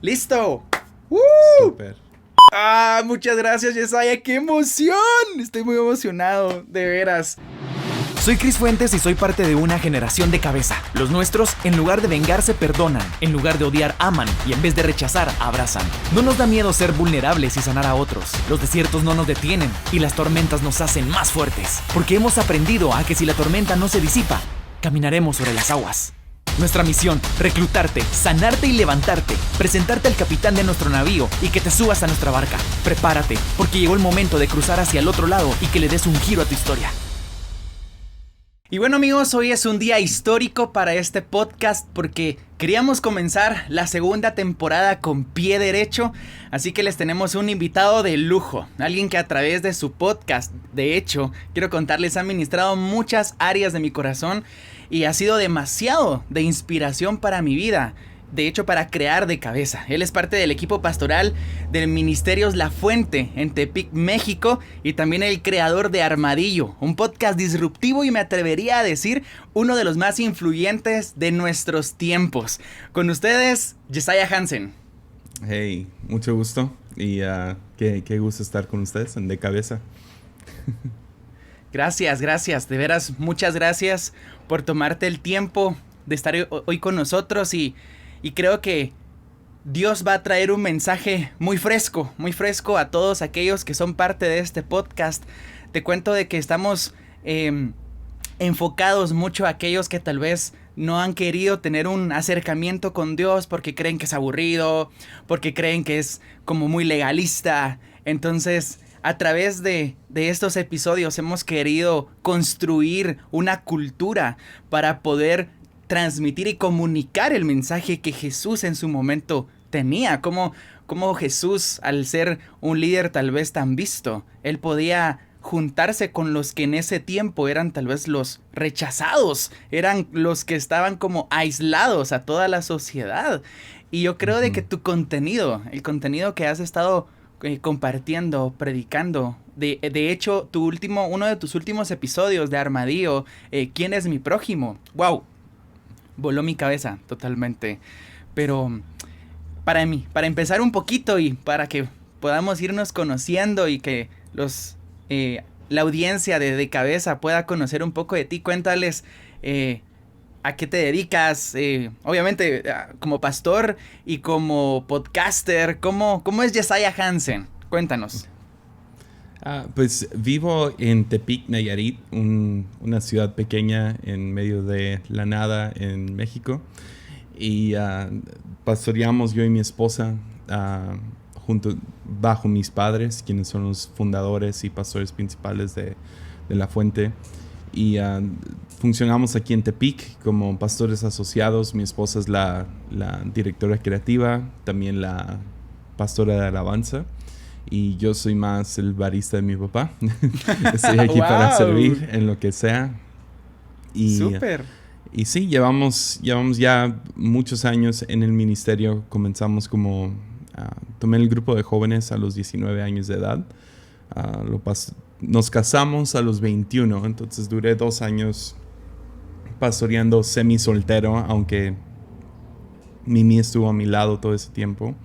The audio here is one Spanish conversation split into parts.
¡Listo! Súper. Muchas gracias, Yesaya. ¡Qué emoción! Estoy muy emocionado, de veras. Soy Cris Fuentes y soy parte de una generación de cabeza. Los nuestros, en lugar de vengarse, perdonan. En lugar de odiar, aman. Y en vez de rechazar, abrazan. No nos da miedo ser vulnerables y sanar a otros. Los desiertos no nos detienen y las tormentas nos hacen más fuertes. Porque hemos aprendido a que si la tormenta no se disipa, caminaremos sobre las aguas. Nuestra misión, reclutarte, sanarte y levantarte, presentarte al capitán de nuestro navío y que te subas a nuestra barca. Prepárate, porque llegó el momento de cruzar hacia el otro lado y que le des un giro a tu historia. Y bueno, amigos, hoy es un día histórico para este podcast porque queríamos comenzar la segunda temporada con pie derecho, así que les tenemos un invitado de lujo, alguien que a través de su podcast, de hecho, quiero contarles, ha ministrado muchas áreas de mi corazón y ha sido demasiado de inspiración para mi vida. De hecho, para crear de cabeza. Él es parte del equipo pastoral del Ministerios La Fuente en Tepic, México, y también el creador de Armadillo, un podcast disruptivo y me atrevería a decir uno de los más influyentes de nuestros tiempos. Con ustedes, Yesaya Hansen. Hey, mucho gusto y qué gusto estar con ustedes en De Cabeza. Gracias, de veras, muchas gracias por tomarte el tiempo de estar hoy con nosotros y creo que Dios va a traer un mensaje muy fresco a todos aquellos que son parte de este podcast. Te cuento de que estamos enfocados mucho a aquellos que tal vez no han querido tener un acercamiento con Dios porque creen que es aburrido, porque creen que es como muy legalista. Entonces, a través de estos episodios hemos querido construir una cultura para poder transmitir y comunicar el mensaje que Jesús en su momento tenía. Como Jesús, al ser un líder tal vez tan visto, él podía juntarse con los que en ese tiempo eran tal vez los rechazados, eran los que estaban como aislados a toda la sociedad. Y yo creo de que tu contenido, el contenido que has estado compartiendo, predicando, de hecho, uno de tus últimos episodios de Armadillo, ¿Quién es mi prójimo? ¡Wow! Voló mi cabeza totalmente. Pero para empezar un poquito y para que podamos irnos conociendo y que la audiencia de Cabeza pueda conocer un poco de ti, cuéntales a qué te dedicas, obviamente como pastor y como podcaster. ¿Cómo es Yesaya Hansen? Cuéntanos. Pues vivo en Tepic, Nayarit, una ciudad pequeña en medio de la nada en México. Y pastoreamos yo y mi esposa bajo mis padres, quienes son los fundadores y pastores principales de La Fuente. Y funcionamos aquí en Tepic como pastores asociados. Mi esposa es la directora creativa, también la pastora de alabanza. Y yo soy más el barista de mi papá. Estoy aquí para servir en lo que sea. ¡Súper! Y sí, llevamos ya muchos años en el ministerio. Comenzamos tomé el grupo de jóvenes a los 19 años de edad. Nos casamos a los 21. Entonces duré 2 años pastoreando semi-soltero, aunque Mimi estuvo a mi lado todo ese tiempo.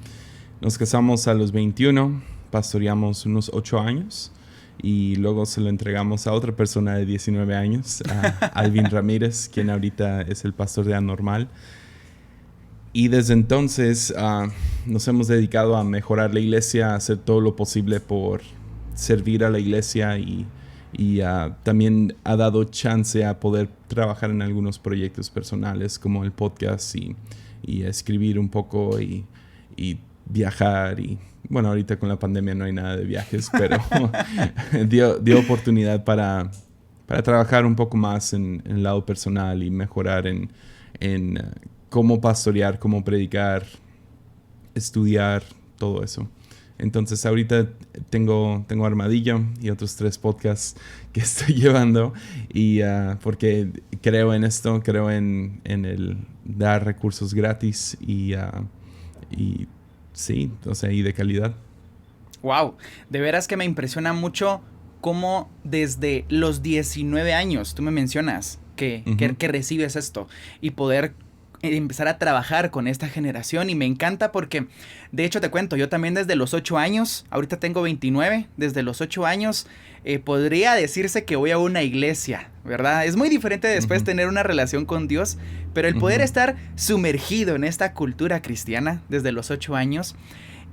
Nos casamos a los 21. Pastoreamos unos 8 años y luego se lo entregamos a otra persona de 19 años, a Alvin Ramírez, quien ahorita es el pastor de Anormal. Y desde entonces nos hemos dedicado a mejorar la iglesia, a hacer todo lo posible por servir a la iglesia y también ha dado chance a poder trabajar en algunos proyectos personales como el podcast y escribir un poco y viajar y bueno, ahorita con la pandemia no hay nada de viajes, pero dio oportunidad para trabajar un poco más en el lado personal y mejorar en cómo pastorear, cómo predicar, estudiar, todo eso. Entonces ahorita tengo Armadillo y otros 3 podcasts que estoy llevando y porque creo en esto, creo en el dar recursos gratis y sí, o sea, y de calidad. Wow, de veras que me impresiona mucho cómo desde los 19 años, tú me mencionas que recibes esto y poder empezar a trabajar con esta generación y me encanta porque, de hecho te cuento, yo también desde los 8 años, ahorita tengo 29, desde los 8 años podría decirse que voy a una iglesia, ¿verdad? Es muy diferente después tener una relación con Dios, pero el poder estar sumergido en esta cultura cristiana desde los 8 años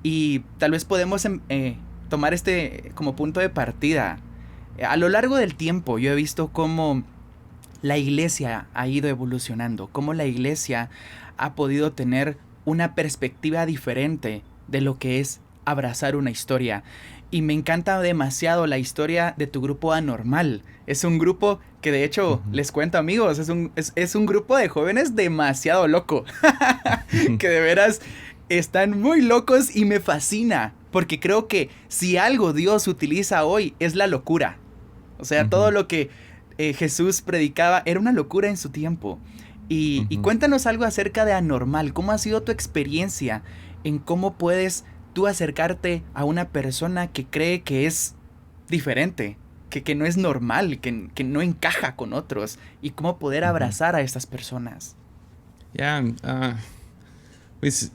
y tal vez podemos tomar este como punto de partida. A lo largo del tiempo yo he visto cómo la iglesia ha ido evolucionando, cómo la iglesia ha podido tener una perspectiva diferente de lo que es abrazar una historia. Y me encanta demasiado la historia de tu grupo Anormal. Es un grupo que de hecho, les cuento amigos, es un grupo de jóvenes demasiado loco. Que de veras están muy locos y me fascina. Porque creo que si algo Dios utiliza hoy es la locura. O sea, todo lo que Jesús predicaba era una locura en su tiempo. Y cuéntanos algo acerca de Anormal. ¿Cómo ha sido tu experiencia en cómo puedes tú acercarte a una persona que cree que es diferente, que no es normal, que no encaja con otros? Y cómo poder abrazar a estas personas. Pues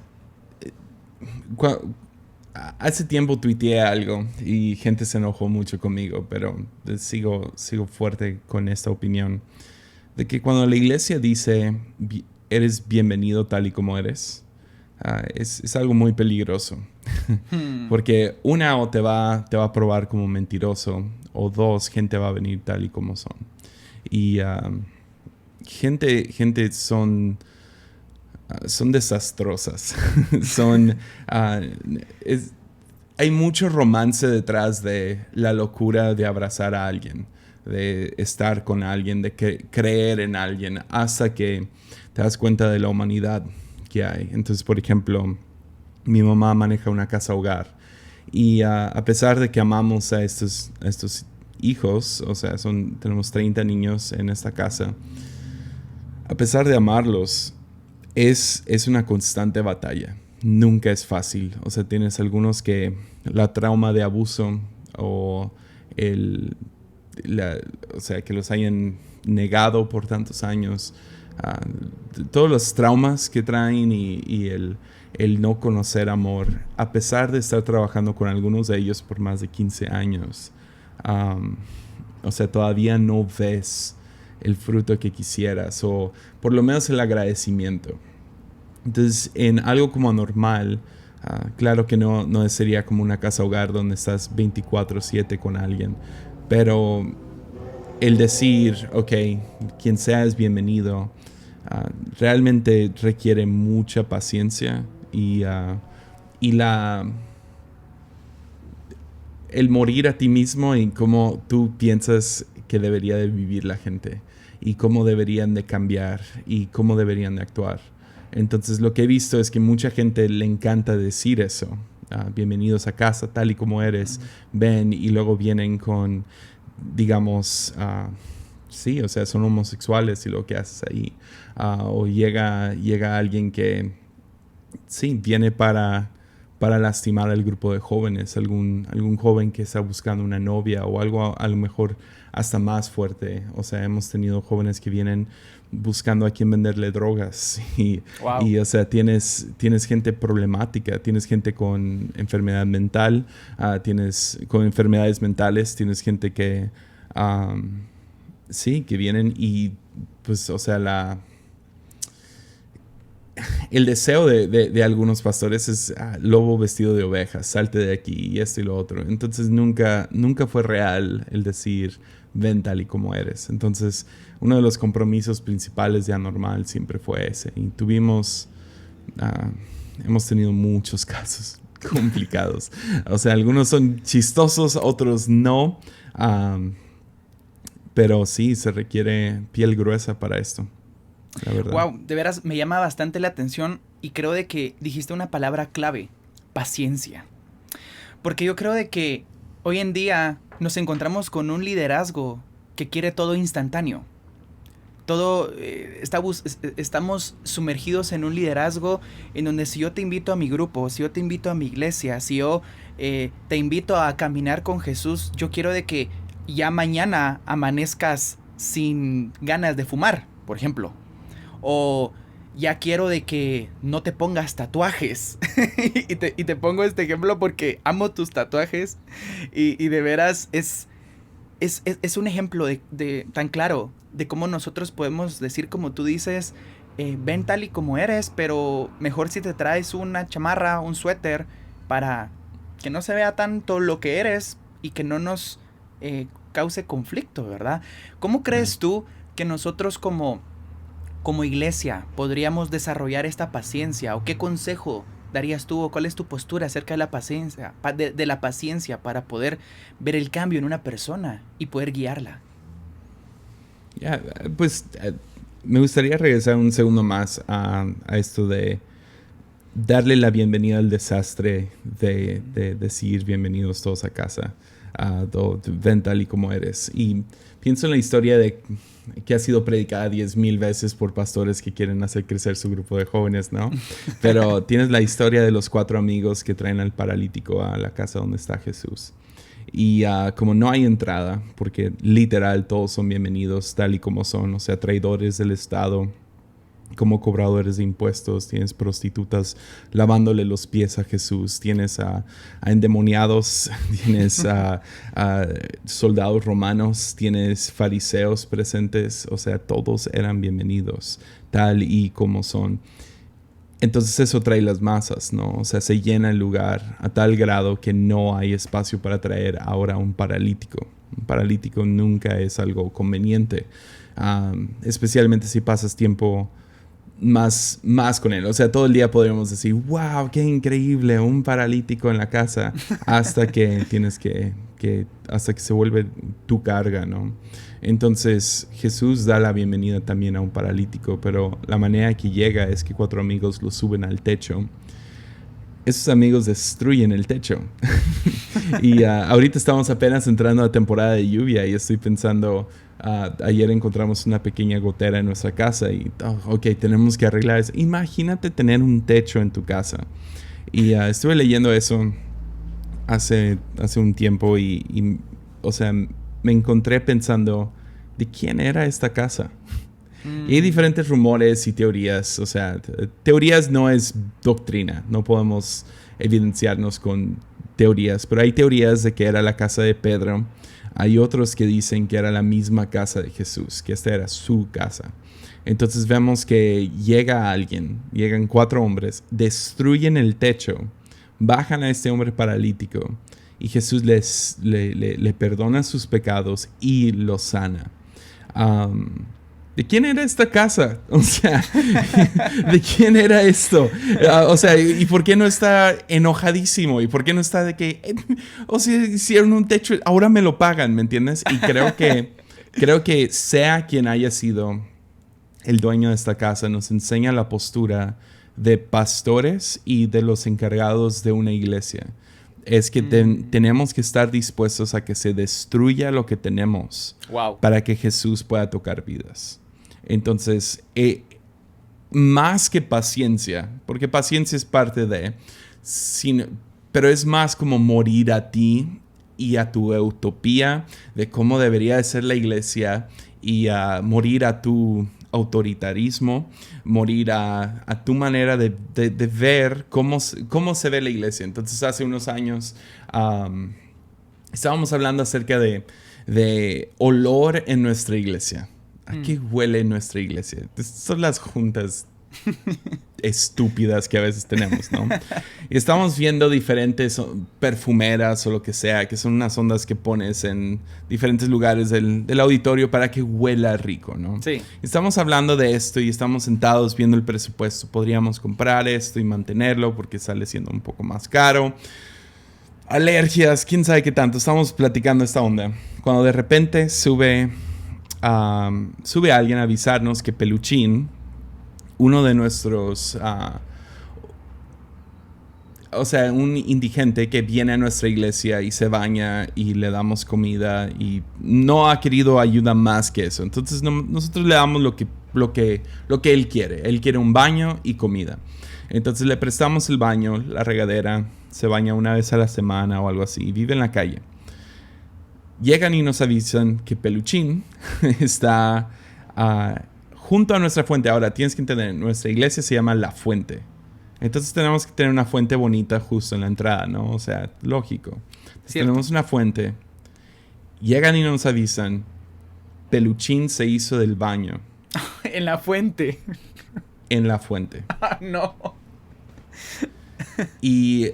hace tiempo tuiteé algo y gente se enojó mucho conmigo, pero sigo fuerte con esta opinión de que cuando la iglesia dice eres bienvenido tal y como eres, es algo muy peligroso. Porque una, o te va a probar como mentiroso, o dos, gente va a venir tal y como son. Y gente son desastrosas. Hay mucho romance detrás de la locura de abrazar a alguien, de estar con alguien, de creer en alguien, hasta que te das cuenta de la humanidad que hay. Entonces, por ejemplo, mi mamá maneja una casa hogar y a pesar de que amamos a estos hijos, o sea, tenemos 30 niños en esta casa, a pesar de amarlos, es una constante batalla. Nunca es fácil. O sea, tienes algunos que la trauma de abuso o o sea, que los hayan negado por tantos años, todos los traumas que traen y el no conocer amor, a pesar de estar trabajando con algunos de ellos por más de 15 años, o sea, todavía no ves el fruto que quisieras, o por lo menos el agradecimiento. Entonces, en algo como Anormal, claro que no sería como una casa hogar donde estás 24/7 con alguien, pero el decir, ok, quien sea es bienvenido, realmente requiere mucha paciencia y el morir a ti mismo y cómo tú piensas que debería de vivir la gente y cómo deberían de cambiar y cómo deberían de actuar. Entonces lo que he visto es que mucha gente le encanta decir eso. Bienvenidos a casa tal y como eres. Ven, y luego vienen con, digamos, sí, o sea, son homosexuales y lo que haces ahí. O llega alguien que, sí, viene para lastimar al grupo de jóvenes. Algún joven que está buscando una novia o algo a lo mejor hasta más fuerte. O sea, hemos tenido jóvenes que vienen buscando a quien venderle drogas y o sea, tienes gente problemática, tienes gente con enfermedad mental, tienes con enfermedades mentales, tienes gente que sí, que vienen y pues, o sea, el deseo de algunos pastores es lobo vestido de oveja, salte de aquí y esto y lo otro. Entonces nunca fue real el decir ven tal y como eres. Entonces uno de los compromisos principales de Anormal siempre fue ese. Y hemos tenido muchos casos complicados. O sea, algunos son chistosos, otros no. Pero sí, se requiere piel gruesa para esto. La verdad. Wow, de veras me llama bastante la atención y creo de que dijiste una palabra clave, paciencia. Porque yo creo de que hoy en día nos encontramos con un liderazgo que quiere todo instantáneo. Estamos sumergidos en un liderazgo en donde si yo te invito a mi grupo, si yo te invito a mi iglesia, si yo te invito a caminar con Jesús, yo quiero de que ya mañana amanezcas sin ganas de fumar, por ejemplo. O ya quiero de que no te pongas tatuajes. y te pongo este ejemplo porque amo tus tatuajes y de veras es un ejemplo de tan claro de cómo nosotros podemos decir, como tú dices, ven tal y como eres, pero mejor si te traes una chamarra, un suéter, para que no se vea tanto lo que eres y que no nos cause conflicto, ¿verdad? ¿Cómo crees tú que nosotros como iglesia podríamos desarrollar esta paciencia? ¿O qué consejo darías tú, o cuál es tu postura acerca de la paciencia, de la paciencia, para poder ver el cambio en una persona y poder guiarla? Pues me gustaría regresar un segundo más a esto de darle la bienvenida al desastre, de decir bienvenidos todos a casa, ven tal y como eres. Y pienso en la historia que ha sido predicada 10,000 veces por pastores que quieren hacer crecer su grupo de jóvenes, ¿no? Pero tienes la historia de los 4 amigos que traen al paralítico a la casa donde está Jesús. Y como no hay entrada, porque literal todos son bienvenidos tal y como son, o sea, traidores del Estado, como cobradores de impuestos, tienes prostitutas lavándole los pies a Jesús, tienes a endemoniados, tienes a soldados romanos, tienes fariseos presentes, o sea, todos eran bienvenidos tal y como son. Entonces eso trae las masas, ¿no? O sea, se llena el lugar a tal grado que no hay espacio para traer ahora un paralítico. Un paralítico nunca es algo conveniente, especialmente si pasas tiempo más con él. O sea, todo el día podríamos decir, wow, qué increíble, un paralítico en la casa, hasta que hasta que se vuelve tu carga, ¿no? Entonces Jesús da la bienvenida también a un paralítico, pero la manera que llega es que 4 amigos lo suben al techo. Esos amigos destruyen el techo. Y ahorita estamos apenas entrando a temporada de lluvia y estoy pensando, ayer encontramos una pequeña gotera en nuestra casa y, ok, tenemos que arreglar eso. Imagínate tener un techo en tu casa. Y estuve leyendo eso hace un tiempo y, o sea, me encontré pensando, ¿de quién era esta casa? Y hay diferentes rumores y teorías. O sea, teorías no es doctrina. No podemos evidenciarnos con teorías. Pero hay teorías de que era la casa de Pedro. Hay otros que dicen que era la misma casa de Jesús, que esta era su casa. Entonces vemos que llegan 4 hombres, destruyen el techo, bajan a este hombre paralítico y Jesús le perdona sus pecados y lo sana. ¿De quién era esta casa? O sea, ¿de quién era esto? O sea, ¿y por qué no está enojadísimo? ¿Y por qué no está de que, o sea, hicieron un techo, ahora me lo pagan, ¿me entiendes? Y creo que sea quien haya sido el dueño de esta casa, nos enseña la postura de pastores y de los encargados de una iglesia. Es que tenemos que estar dispuestos a que se destruya lo que tenemos, para que Jesús pueda tocar vidas. Entonces, más que paciencia, porque paciencia es parte de, pero es más como morir a ti y a tu utopía de cómo debería de ser la iglesia y morir a tu autoritarismo, morir a tu manera de ver cómo se ve la iglesia. Entonces hace unos años estábamos hablando acerca de olor en nuestra iglesia. ¿A qué huele nuestra iglesia? Son las juntas estúpidas que a veces tenemos, ¿no? Y estamos viendo diferentes perfumeras o lo que sea, que son unas ondas que pones en diferentes lugares del auditorio para que huela rico, ¿no? Sí. Estamos hablando de esto y estamos sentados viendo el presupuesto. Podríamos comprar esto y mantenerlo porque sale siendo un poco más caro. Alergias, quién sabe qué tanto. Estamos platicando esta onda. Cuando de repente sube alguien a avisarnos que Peluchín, uno de nuestros, o sea, un indigente que viene a nuestra iglesia y se baña y le damos comida y no ha querido ayuda más que eso. Entonces nosotros le damos lo que él quiere. Él quiere un baño y comida. Entonces le prestamos el baño, la regadera, se baña una vez a la semana o algo así y vive en la calle. Llegan y nos avisan que Peluchín está junto a nuestra fuente. Ahora, tienes que entender, nuestra iglesia se llama La Fuente. Entonces tenemos que tener una fuente bonita justo en la entrada, ¿no? O sea, lógico. Tenemos una fuente. Llegan y nos avisan. Peluchín se hizo del baño. En la fuente. En la fuente. No. Y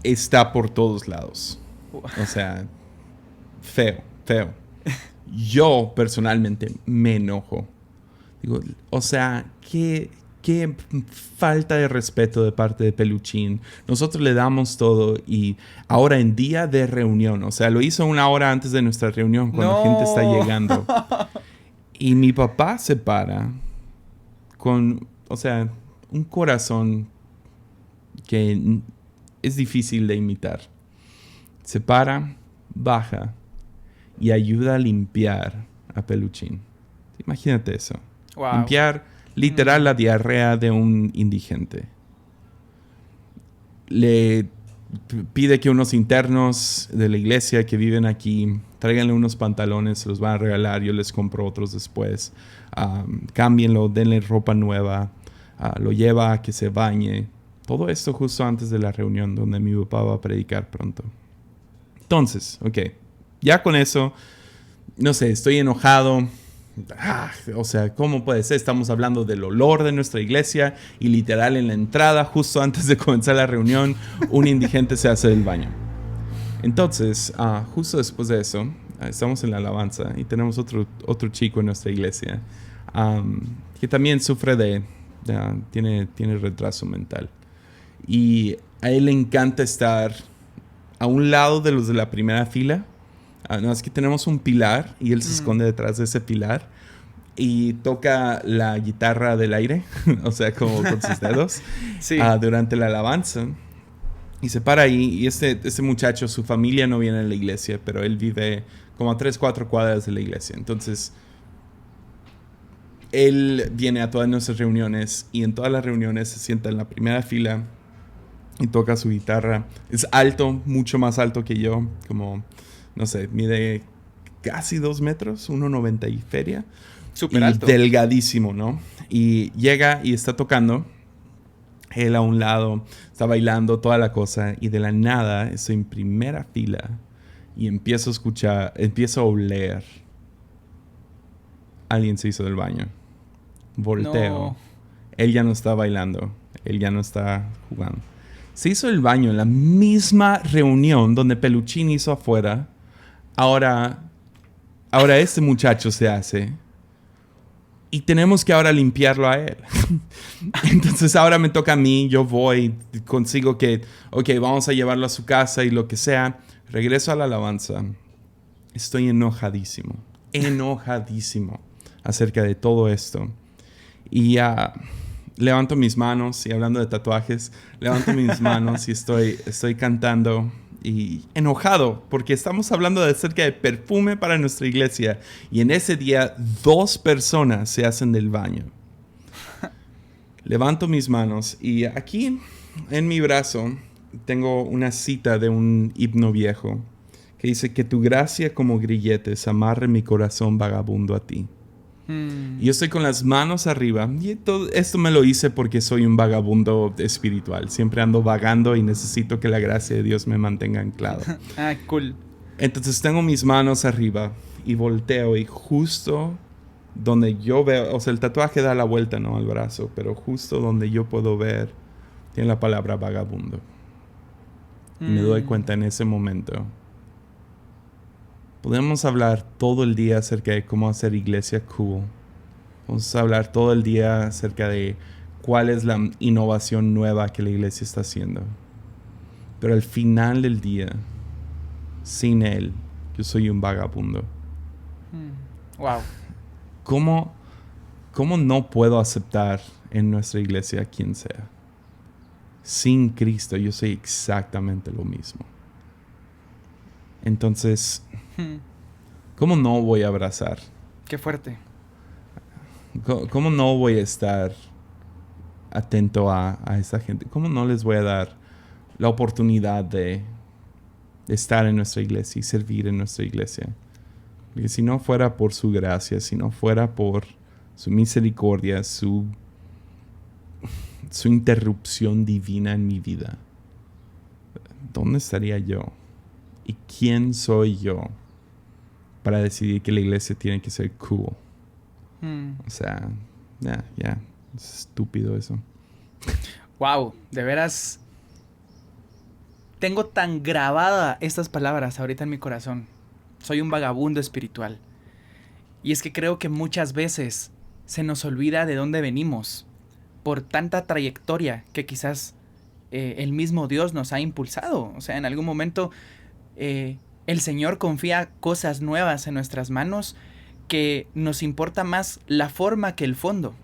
está por todos lados. O sea, feo, feo. Yo personalmente me enojo. Digo, o sea, qué falta de respeto de parte de Peluchín. Nosotros le damos todo y ahora en día de reunión, o sea, lo hizo una hora antes de nuestra reunión cuando la gente está llegando. Y mi papá se para con, o sea, un corazón que es difícil de imitar. Se para, baja y ayuda a limpiar a Peluchín. Imagínate eso. Wow. Limpiar literal la diarrea de un indigente. Le pide que unos internos de la iglesia que viven aquí tráiganle unos pantalones, se los van a regalar, yo les compro otros después. Cámbienlo, denle ropa nueva, lo lleva a que se bañe. Todo esto justo antes de la reunión donde mi papá va a predicar pronto. Entonces, ok, ya con eso, no sé, estoy enojado. O sea, ¿cómo puede ser? Estamos hablando del olor de nuestra iglesia y literal en la entrada, justo antes de comenzar la reunión, un indigente se hace del baño. Entonces, justo después de eso, estamos en la alabanza y tenemos otro chico en nuestra iglesia que también sufre tiene retraso mental. Y a él le encanta estar a un lado de los de la primera fila. No, es que tenemos un pilar y él se esconde detrás de ese pilar y toca la guitarra del aire, o sea, como con sus dedos, sí. Durante la alabanza. Y se para ahí y este muchacho, su familia no viene a la iglesia, pero él vive como a 3-4 cuadras de la iglesia. Entonces, él viene a todas nuestras reuniones y en todas las reuniones se sienta en la primera fila y toca su guitarra. Es alto, mucho más alto que yo, como... No sé, mide casi 2 metros, 1,90 y feria. Súper alto. Delgadísimo, ¿no? Y llega y está tocando. Él a un lado, está bailando toda la cosa. Y de la nada, estoy en primera fila. Y empiezo a oler. Alguien se hizo del baño. Volteo. No. Él ya no está bailando. Él ya no está jugando. Se hizo el baño en la misma reunión donde Peluchín hizo afuera. Ahora este muchacho se hace y tenemos que ahora limpiarlo a él. Entonces ahora me toca a mí, yo voy, consigo que, ok, vamos a llevarlo a su casa y lo que sea. Regreso a la alabanza. Estoy enojadísimo acerca de todo esto. Y levanto mis manos y hablando de tatuajes, levanto mis manos y estoy cantando. Y enojado porque estamos hablando acerca de perfume para nuestra iglesia y en ese día 2 personas se hacen del baño. Levanto mis manos y aquí en mi brazo tengo una cita de un himno viejo que dice que tu gracia como grilletes amarre mi corazón vagabundo a ti. Y yo estoy con las manos arriba y todo esto me lo hice porque soy un vagabundo espiritual. Siempre ando vagando y necesito que la gracia de Dios me mantenga anclado. Cool. Entonces tengo mis manos arriba y volteo y justo donde yo veo, o sea, el tatuaje da la vuelta, ¿no? Al brazo, pero justo donde yo puedo ver tiene la palabra vagabundo. Y me doy cuenta en ese momento. Podemos hablar todo el día acerca de cómo hacer iglesia cool. Podemos hablar todo el día acerca de cuál es la innovación nueva que la iglesia está haciendo. Pero al final del día, sin él, yo soy un vagabundo. Wow. ¿Cómo no puedo aceptar en nuestra iglesia a quien sea? Sin Cristo, yo soy exactamente lo mismo. Entonces, ¿cómo no voy a abrazar? Qué fuerte. ¿Cómo no voy a estar atento a esta gente? ¿Cómo no les voy a dar la oportunidad de estar en nuestra iglesia y servir en nuestra iglesia? Porque si no fuera por su gracia, si no fuera por su misericordia, su interrupción divina en mi vida, ¿dónde estaría yo? ¿Y quién soy yo para decidir que la iglesia tiene que ser cool? O sea, ya, es estúpido eso. Wow, de veras. Tengo tan grabada estas palabras ahorita en mi corazón. Soy un vagabundo espiritual. Y es que creo que muchas veces se nos olvida de dónde venimos por tanta trayectoria que quizás el mismo Dios nos ha impulsado. O sea, en algún momento el Señor confía cosas nuevas en nuestras manos que nos importa más la forma que el fondo.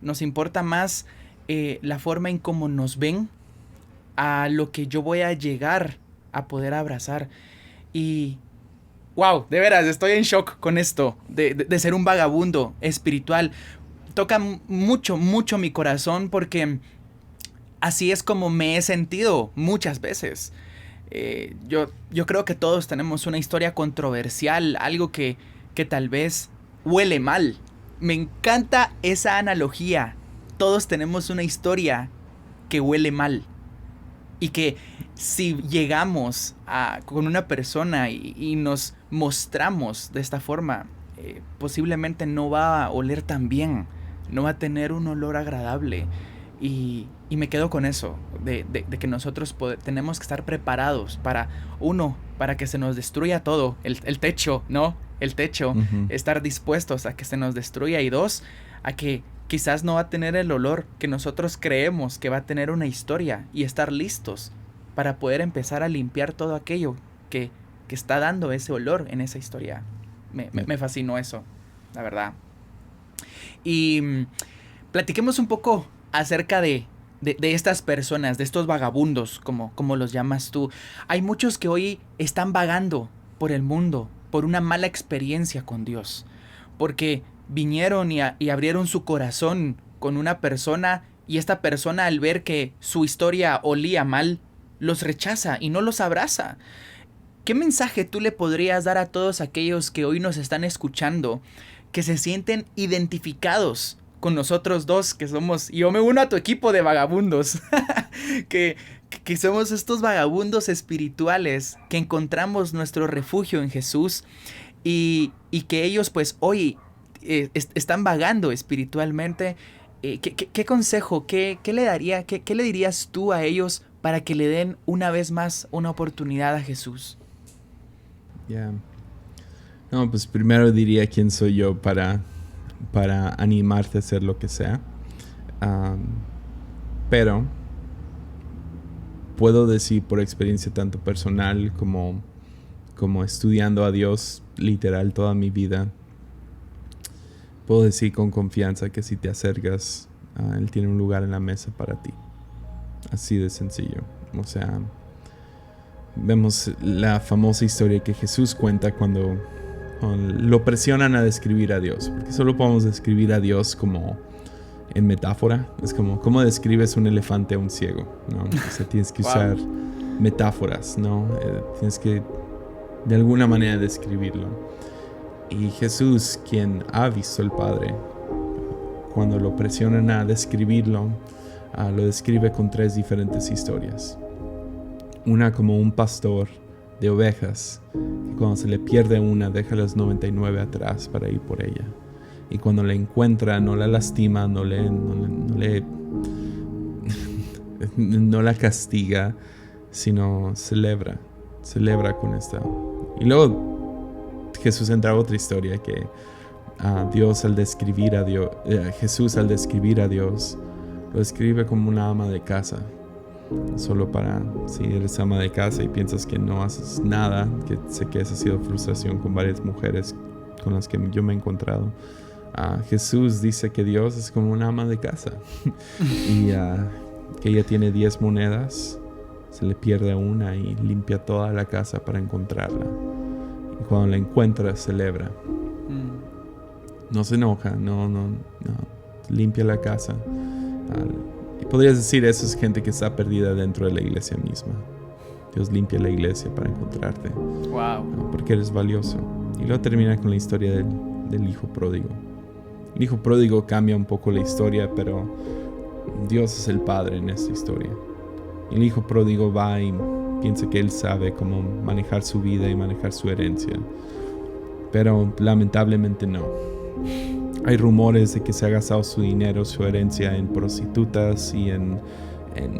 Nos importa más la forma en cómo nos ven a lo que yo voy a llegar a poder abrazar. Y wow, de veras, estoy en shock con esto de ser un vagabundo espiritual. Toca mucho, mucho mi corazón porque así es como me he sentido muchas veces. Yo creo que todos tenemos una historia controversial, algo que tal vez huele mal. Me encanta esa analogía. Todos tenemos una historia que huele mal. Y que si llegamos con una persona y nos mostramos de esta forma, posiblemente no va a oler tan bien, no va a tener un olor agradable. Y me quedo con eso, de que nosotros tenemos que estar preparados para que se nos destruya todo, el techo, ¿no? El techo, Uh-huh. estar dispuestos a que se nos destruya. Y dos, a que quizás no va a tener el olor que nosotros creemos que va a tener una historia, y estar listos para poder empezar a limpiar todo aquello que está dando ese olor en esa historia. Me fascinó eso, la verdad. Y platiquemos un poco acerca de estas personas, de estos vagabundos, como los llamas tú. Hay muchos que hoy están vagando por el mundo por una mala experiencia con Dios, porque vinieron y abrieron su corazón con una persona, y esta persona, al ver que su historia olía mal, los rechaza y no los abraza. ¿Qué mensaje tú le podrías dar a todos aquellos que hoy nos están escuchando, que se sienten identificados con nosotros dos, que somos, y yo me uno a tu equipo de vagabundos, que somos estos vagabundos espirituales, que encontramos nuestro refugio en Jesús, y que ellos pues hoy están vagando espiritualmente? ¿Qué consejo, qué le dirías tú a ellos para que le den una vez más una oportunidad a Jesús? Yeah. No, pues primero diría quién soy yo para animarte a hacer lo que sea. Pero puedo decir por experiencia tanto personal como estudiando a Dios literal toda mi vida, puedo decir con confianza que si te acercas, Él tiene un lugar en la mesa para ti. Así de sencillo. O sea, vemos la famosa historia que Jesús cuenta cuando lo presionan a describir a Dios, porque solo podemos describir a Dios como en metáfora. Es como, ¿cómo describes un elefante a un ciego? ¿No? O sea, tienes que usar metáforas, ¿no? Tienes que de alguna manera describirlo. Y Jesús, quien ha visto al Padre, cuando lo presionan a describirlo, lo describe con 3 diferentes historias. Una como un pastor de ovejas, que cuando se le pierde una, deja las 99 atrás para ir por ella. Y cuando la encuentra, no la lastima, no la castiga, sino celebra con esta. Y luego Jesús entra a otra historia que Jesús al describir a Dios, lo describe como una ama de casa. Solo para, si eres ama de casa y piensas que no haces nada, que sé que esa ha sido frustración con varias mujeres con las que yo me he encontrado. Jesús dice que Dios es como una ama de casa y que ella tiene 10 monedas, se le pierde una y limpia toda la casa para encontrarla. Y cuando la encuentra, celebra. No se enoja, no, limpia la casa. Y podrías decir, eso es gente que está perdida dentro de la iglesia misma. Dios limpia la iglesia para encontrarte. Wow. Porque eres valioso. Y luego termina con la historia del hijo pródigo. El hijo pródigo cambia un poco la historia, pero Dios es el padre en esta historia. El hijo pródigo va y piensa que él sabe cómo manejar su vida y manejar su herencia, pero lamentablemente no. Hay rumores de que se ha gastado su dinero, su herencia en prostitutas y en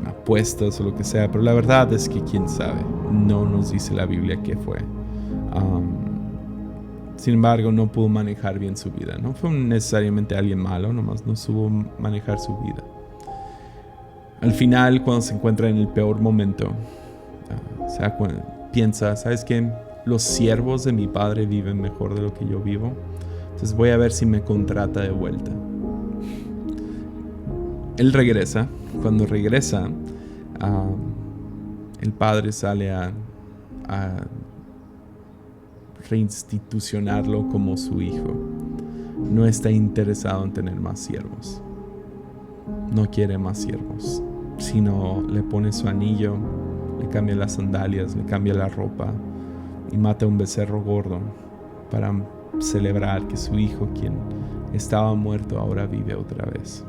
apuestas o lo que sea, pero la verdad es que quién sabe, no nos dice la Biblia qué fue. Sin embargo, no pudo manejar bien su vida. No fue necesariamente alguien malo, nomás no supo manejar su vida. Al final, cuando se encuentra en el peor momento, piensa, ¿sabes qué? Los siervos de mi padre viven mejor de lo que yo vivo. Entonces voy a ver si me contrata de vuelta. Él regresa. Cuando regresa, el padre sale a reinstitucionarlo como su hijo. No está interesado en tener más siervos. No quiere más siervos, sino le pone su anillo, le cambia las sandalias, le cambia la ropa y mata un becerro gordo para celebrar que su hijo, quien estaba muerto, ahora vive otra vez.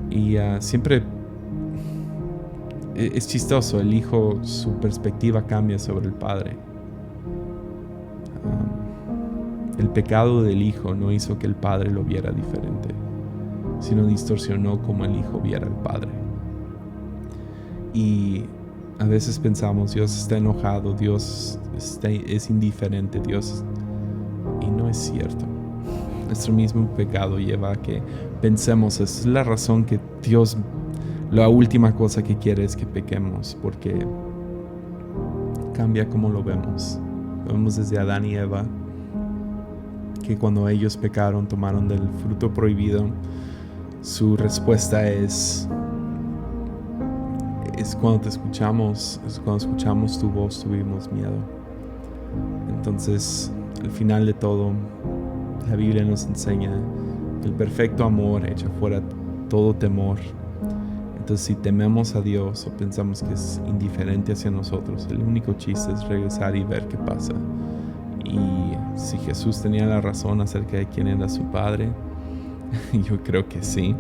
Y siempre es chistoso, el hijo, su perspectiva cambia sobre el padre. El pecado del hijo no hizo que el padre lo viera diferente, sino distorsionó como el hijo viera al padre. Y a veces pensamos, Dios está enojado, Dios es indiferente, Dios... Y no es cierto. Nuestro mismo pecado lleva a que pensemos, esa es la razón que Dios, la última cosa que quiere es que pequemos, porque cambia cómo lo vemos. Lo vemos desde Adán y Eva, que cuando ellos pecaron, tomaron del fruto prohibido, su respuesta es cuando te escuchamos, es cuando escuchamos tu voz tuvimos miedo. Entonces, al final de todo, la Biblia nos enseña que el perfecto amor echa fuera todo temor. Entonces, si tememos a Dios o pensamos que es indiferente hacia nosotros, el único chiste es regresar y ver qué pasa. Y si Jesús tenía la razón acerca de quién era su Padre, yo creo que sí.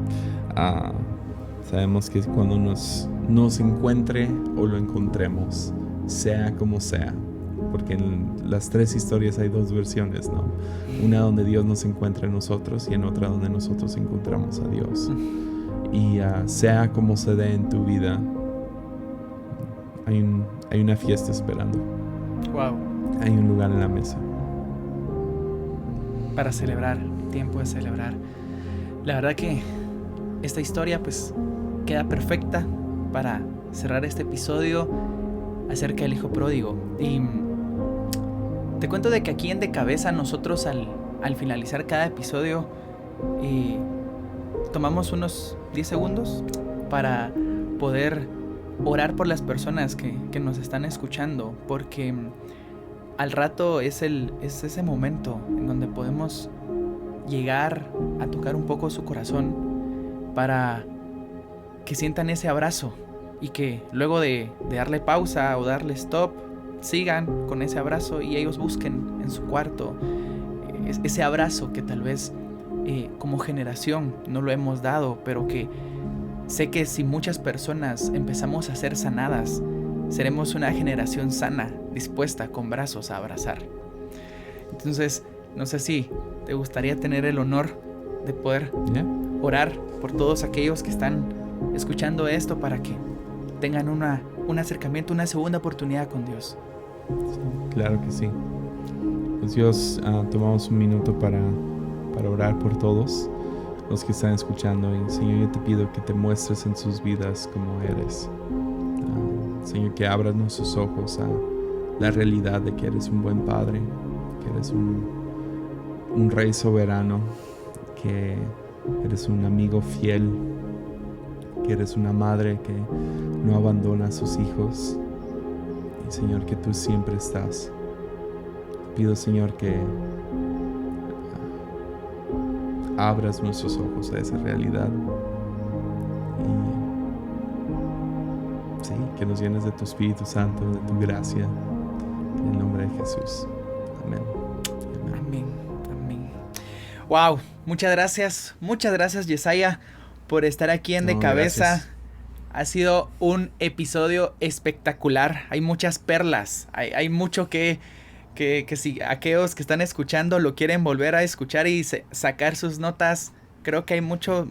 Sabemos que cuando nos encuentre o lo encontremos, sea como sea, porque en las tres historias hay dos versiones, ¿no? Una donde Dios nos encuentra en nosotros y en otra donde nosotros encontramos a Dios. Y sea como se dé en tu vida, hay una fiesta esperando. Wow. Hay un lugar en la mesa. Para celebrar, tiempo de celebrar. La verdad que esta historia pues queda perfecta para cerrar este episodio acerca del hijo pródigo. Y te cuento de que aquí en De Cabeza nosotros al finalizar cada episodio tomamos unos 10 segundos para poder orar por las personas que nos están escuchando, porque al rato es ese momento en donde podemos llegar a tocar un poco su corazón para que sientan ese abrazo y que luego de darle pausa o darle stop, sigan con ese abrazo y ellos busquen en su cuarto ese abrazo que tal vez como generación no lo hemos dado, pero que sé que si muchas personas empezamos a ser sanadas, seremos una generación sana, dispuesta con brazos a abrazar. Entonces, no sé si te gustaría tener el honor de poder orar por todos aquellos que están escuchando esto para que tengan un acercamiento, una segunda oportunidad con Dios. Sí, claro que sí. Pues Dios, tomamos un minuto para orar por todos los que están escuchando. Y Señor, yo te pido que te muestres en sus vidas como eres. Señor, que abras nuestros ojos a la realidad de que eres un buen Padre, que eres un Rey soberano, que eres un amigo fiel, que eres una madre que no abandona a sus hijos. Y Señor, que tú siempre estás. Pido, Señor, que abras nuestros ojos a esa realidad y sí, que nos llenes de tu Espíritu Santo, de tu gracia, en el nombre de Jesús. Amén. Amén. Amén. Wow, muchas gracias Yesaya por estar aquí en De Cabeza. Gracias. Ha sido un episodio espectacular, hay muchas perlas, hay mucho que si aquellos que están escuchando lo quieren volver a escuchar y sacar sus notas, creo que hay mucho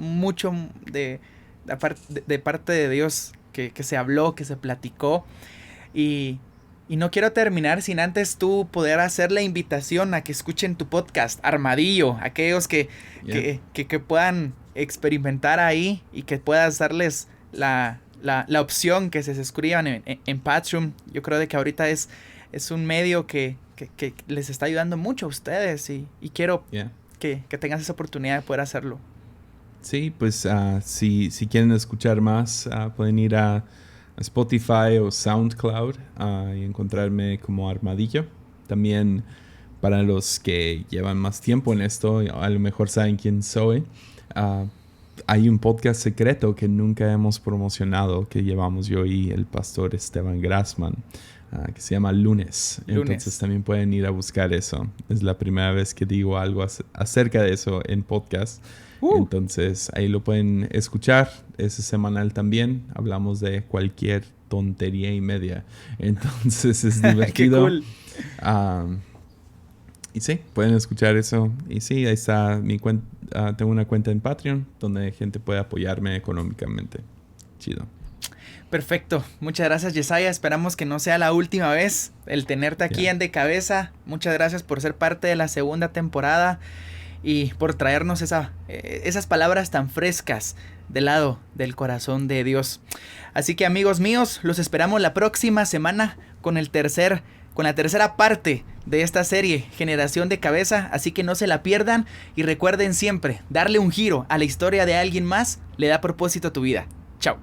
de parte de Dios que se habló, que se platicó. Y no quiero terminar sin antes tú poder hacer la invitación a que escuchen tu podcast, Armadillo, aquellos que puedan experimentar ahí y que puedas darles la opción que se suscriban en Patreon. Yo creo de que ahorita es un medio que les está ayudando mucho a ustedes y quiero que tengas esa oportunidad de poder hacerlo. Sí, pues si quieren escuchar más, pueden ir a Spotify o SoundCloud y encontrarme como Armadillo. También para los que llevan más tiempo en esto, a lo mejor saben quién soy. Hay un podcast secreto que nunca hemos promocionado, que llevamos yo y el pastor Esteban Grassman, que se llama Lunes. Entonces también pueden ir a buscar eso. Es la primera vez que digo algo acerca de eso en podcast. Entonces ahí lo pueden escuchar. Es semanal también. Hablamos de cualquier tontería y media. Entonces es divertido. Qué cool. Y sí, pueden escuchar eso. Y sí, ahí está mi cuenta. Tengo una cuenta en Patreon donde gente puede apoyarme económicamente. Chido. Perfecto. Muchas gracias, Yesaya. Esperamos que no sea la última vez el tenerte aquí en De Cabeza. Muchas gracias por ser parte de la segunda temporada y por traernos esas palabras tan frescas del lado del corazón de Dios. Así que, amigos míos, los esperamos la próxima semana con la tercera parte de esta serie, Generación de Cabeza. Así que no se la pierdan y recuerden siempre, darle un giro a la historia de alguien más le da propósito a tu vida. Chao.